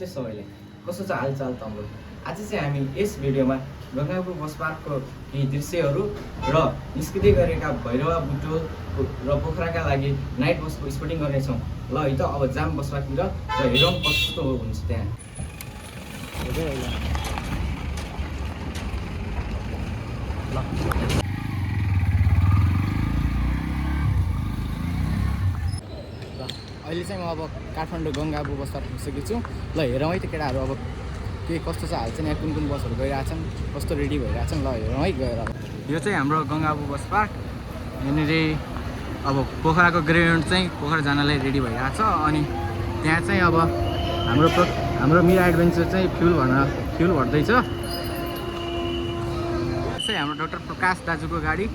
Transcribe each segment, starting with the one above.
सबैले कस्तो छ हालचाल तम्रो। आज चाहिँ हामी यस भिडियोमा गङ्गापुर बस पार्कको केही दृश्यहरू र निस्किँदै गरेका भैरवा बुटोल र पोखराका लागि नाइट बसको स्पटिङ गर्नेछौँ। ल है त अब जाम बस पार्कतिर र हेरौँ कस्तो हुन्छ त्यहाँ। अहिले चाहिँ म अब काठमाडौँ गङ्गाबु बस पार्क पुगिसकेको छु। ल हेरौँ है त केटाहरू अब के कस्तो छ हाल चाहिँ यहाँ कुन बसहरू गइरहेछन्, कस्तो रेडी भइरहेछन्। ल हेरौँ है गएर। यो चाहिँ हाम्रो गङ्गाबु बस पार्क। यहाँनिर अब पोखराको ग्राउन्ड चाहिँ पोखरा जानलाई रेडी भइरहेछ। अनि त्यहाँ चाहिँ अब हाम्रो मिरा एडभेन्चर चाहिँ फ्युल भर्दैछ। चाहिँ हाम्रो डाक्टर प्रकाश दाजुको गाडी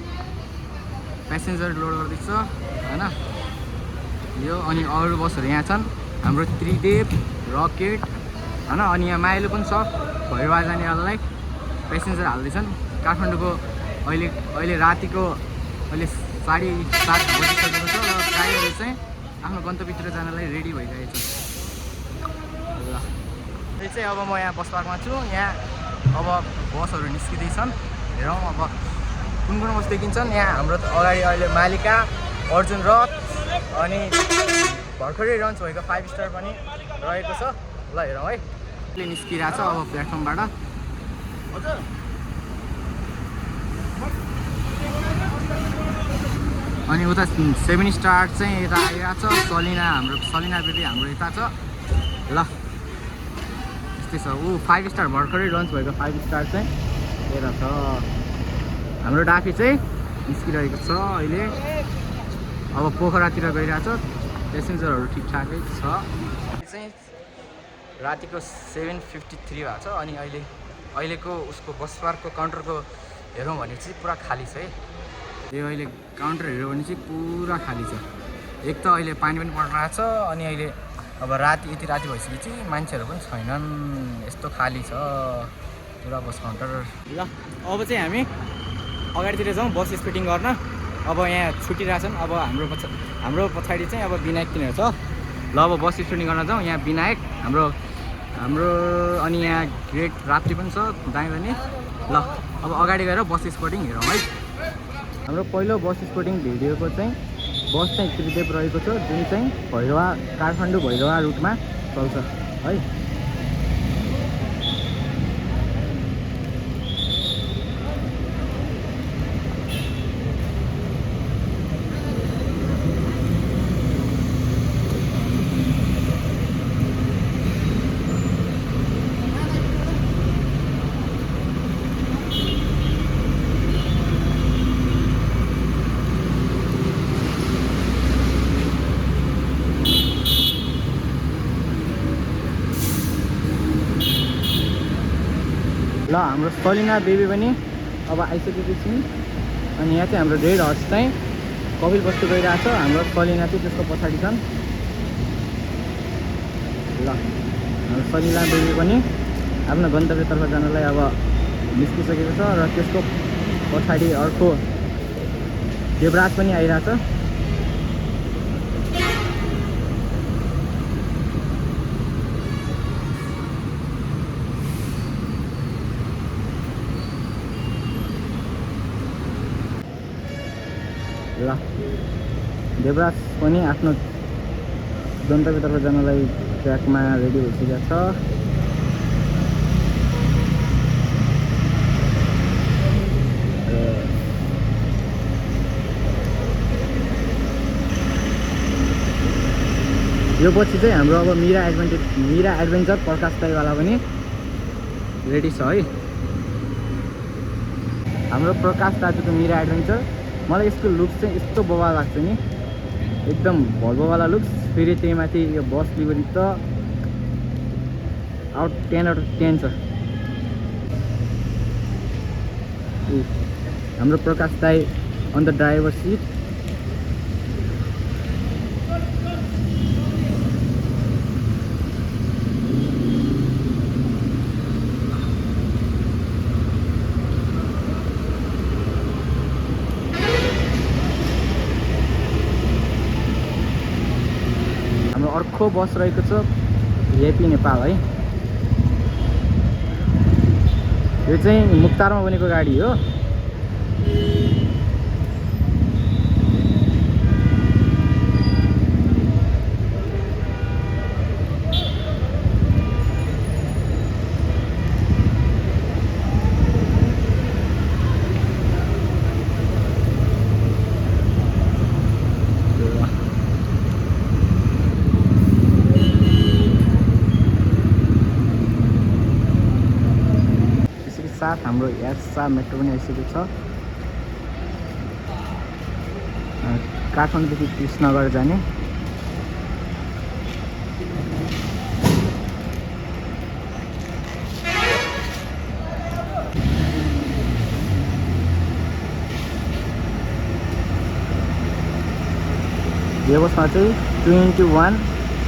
प्यासेन्जर लोड गर्दैछ होइन यो। अनि अरू बसहरू यहाँ छन्, हाम्रो त्रिदेव, रकेट होइन। अनि यहाँ माइलो पनि छ, भैरवा जानेहरूलाई प्यासेन्जर हाल्दैछन्। काठमाडौँको अहिले रातिको 7:30 बजिसकेको छ र ड्राइभरहरू चाहिँ आफ्नो गन्तव्यतिर जानलाई रेडी भइरहेको छ। ल यो चाहिँ अब म यहाँ बस पार्कमा छु। यहाँ अब बसहरू निस्किँदैछन्। हेरौँ अब कुन बस देखिन्छन्। यहाँ हाम्रो अगाडि अहिले मालिका, अर्जुन रथ अनि भर्खरै लन्च भएको 5 स्टार पनि रहेको छ। ल हेरौँ है। अहिले निस्किरहेछ अब प्लेटफर्मबाट। अनि उता 7 स्टार चाहिँ यता आइरहेको छ। हाम्रो सलिना बेबी हाम्रो यता छ। ल यस्तै छ। 5 स्टार भर्खरै लन्च भएको 5 स्टार चाहिँ यता छ। हाम्रो डाफी चाहिँ निस्किरहेको छ अहिले। अब पोखरातिर गइरहेछ। प्यासेन्जरहरू ठिकठाकै छ। चाहिँ रातिको 7:53 भएको छ। अनि अहिलेको उसको बस पार्कको काउन्टरको हेरौँ भने चाहिँ पुरा खाली छ है। यो अहिले काउन्टर हेऱ्यो भने चाहिँ पुरा खाली छ। एक त अहिले पानी पनि परिरहेको छ। अनि अहिले अब यति राति भइसकेपछि मान्छेहरू पनि छैनन्, यस्तो खाली छ पुरा बस काउन्टर। ल अब चाहिँ हामी अगाडितिर जाउँ बस स्पिटिङ गर्न। अब यहाँ छुटिरहेछन्। अब हाम्रो पछाडि चाहिँ अब विनायक तिनीहरू छ। ल अब बस स्पिटिङ गर्न जाउँ। यहाँ विनायक हाम्रो अनि यहाँ ग्रेट राप्ती पनि छ दाइ पनि। ल अब अगाडि गएर बस स्पिटिङ हेरौँ है। हाम्रो पहिलो बस स्पिटिङ भिडियोको चाहिँ बस चाहिँ त्रिदेव रहेको छ, जुन चाहिँ काठमाडौँ भैरवा रुटमा चल्छ है। ल हाम्रो सलिना बेबी पनि अब आइसकेको छौँ। अनि यहाँ चाहिँ हाम्रो रेड हर्स चाहिँ कपिल बस्तु गइरहेको छ। हाम्रो सलिना चाहिँ त्यसको पछाडि छन्। ल हाम्रो सलिना बेबी पनि आफ्नो गन्तव्यतर्फ जानलाई अब निस्किसकेको छ। र त्यसको पछाडि अर्को देवराज पनि आइरहेछ। ल देवराज पनि आफ्नो गन्तव्यतर्फ जानलाई ट्र्याकमा रेडी भइसकेको छ। यो पछि चाहिँ हाम्रो अब मिरा एडभेन्चर प्रकाश दाइवाला पनि रेडी छ है। हाम्रो प्रकाश दाजुको मिरा एडभेन्चर मलाई यसको लुक्स चाहिँ यस्तो बवाल लाग्छ नि, एकदम भल्भोवाला लुक्स। फेरि त्यही माथि यो बस लिभरी त 10 आउट अफ 10 छ। हाम्रो प्रकाश दाई अन द ड्राइभर सिट। अर्को बस रहेको छ भिआइपी नेपाल है। यो चाहिँ मुक्तारमा बनेको गाडी हो। साथ हाम्रो यात्रा मेट्रो पनि आइसकेको छ। काठमाडौँदेखि कृष्णनगर जाने। यो बसमा चाहिँ 21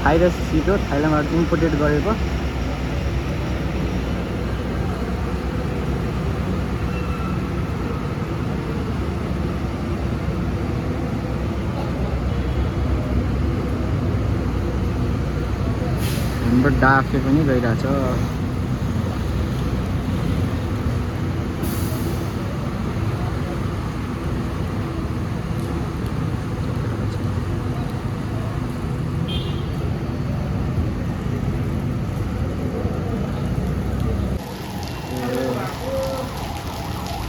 थाइरस सिट हो, थाइल्यान्डबाट इम्पोर्टेड गरेको। हाम्रो डाफे पनि गइरहेछ।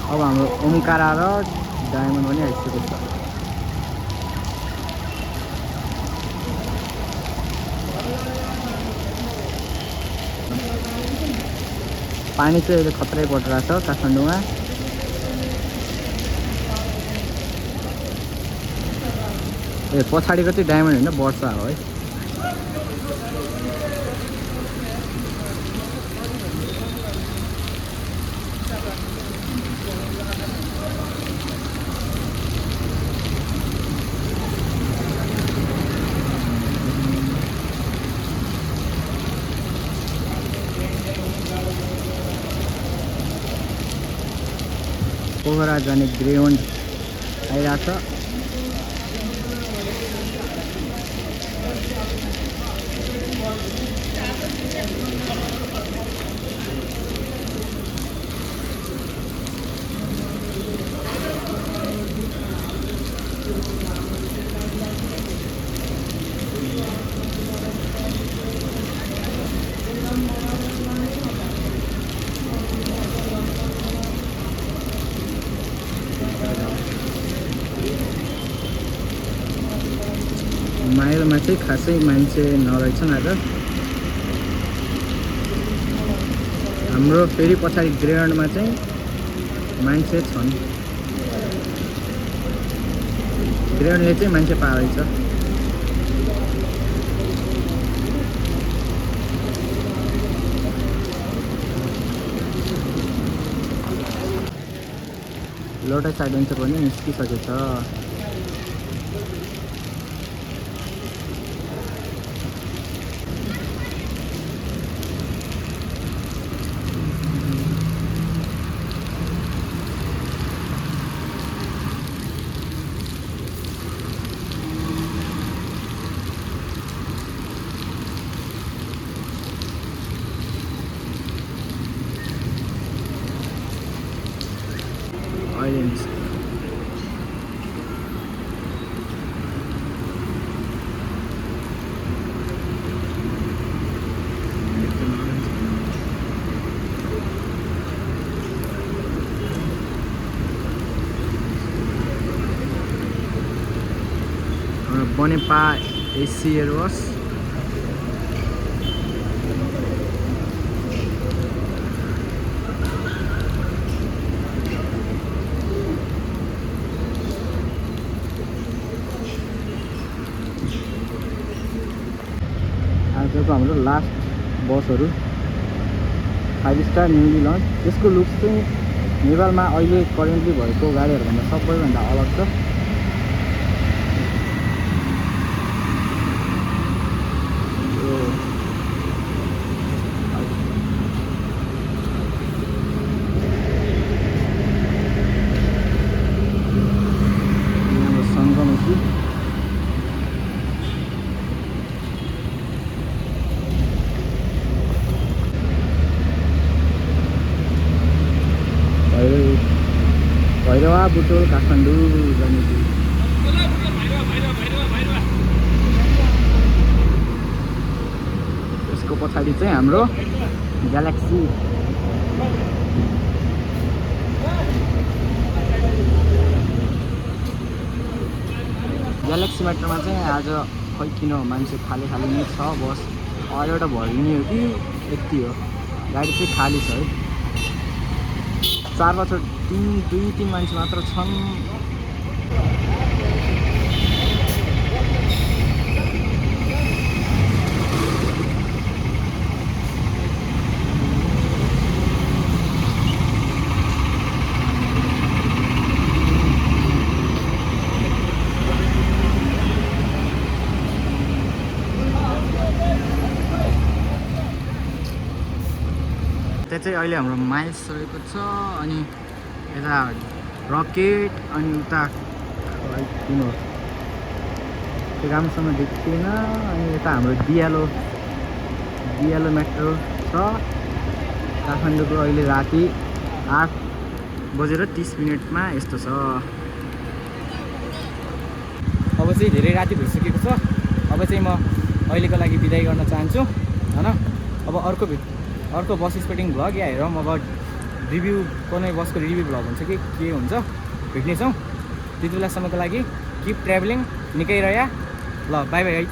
अब हाम्रो ओमकारा र डायमन्ड पनि आइसकेको छ। पानी चाहिँ अहिले खतरै परिरहेछ काठमाडौँमा। ए पछाडिको चाहिँ डायमन्ड होइन, वर्षा हो है। पोखरा जाने ग्रेउन्ड आइरहेछ। माइलमा चाहिँ खासै मान्छे नरहेछन् आज। हाम्रो फेरि पछाडि ग्राउन्डमा चाहिँ मान्छे छन्। ग्राउन्डले चाहिँ मान्छे पारेछ। लोटस एडभेन्चर पनि निस्किसकेको छ। Islands. Bonipa AC Airways. आजको हाम्रो लास्ट बसहरू 5 स्टार न्युली लन्च। यसको लुक्स चाहिँ नेपालमा अहिले करेन्टली भएको गाडीहरूभन्दा सबैभन्दा अलग छ। बुटोल काठमाडौँ गण्डकी। यसको पछाडि चाहिँ हाम्रो ग्यालेक्सी। ग्यालेक्सी मेट्रोमा चाहिँ आज खै किन मान्छे खाली खाली नै छ। बस एउटा भरिने हो कि यति हो, गाडी चाहिँ खाली छ है। 4 2-3 मान्छे मात्र छन्। त्यहाँ चाहिँ अहिले हाम्रो माइल्स रहेको छ, अनि यता रकेट, अनि उता किन त्यो राम्रोसँग देखिएन। अनि यता हाम्रो दियालो मेट्रो छ। काठमाडौँको अहिले राति 8:30 यस्तो छ। अब चाहिँ धेरै राति भइसकेको छ। अब चाहिँ म अहिलेको लागि बिदाई गर्न चाहन्छु हैन। अब अर्को बस स्पोटिङ भ्लग या हेरौँ अब रिभ्यू, कुनै बसको रिभ्यू भ्लग हुन्छ कि के हुन्छ, भेट्नेछौँ। त्यति बेलासम्मको लागि किप ट्राभलिङ, निकै रह्या। ल बाई बाई है त।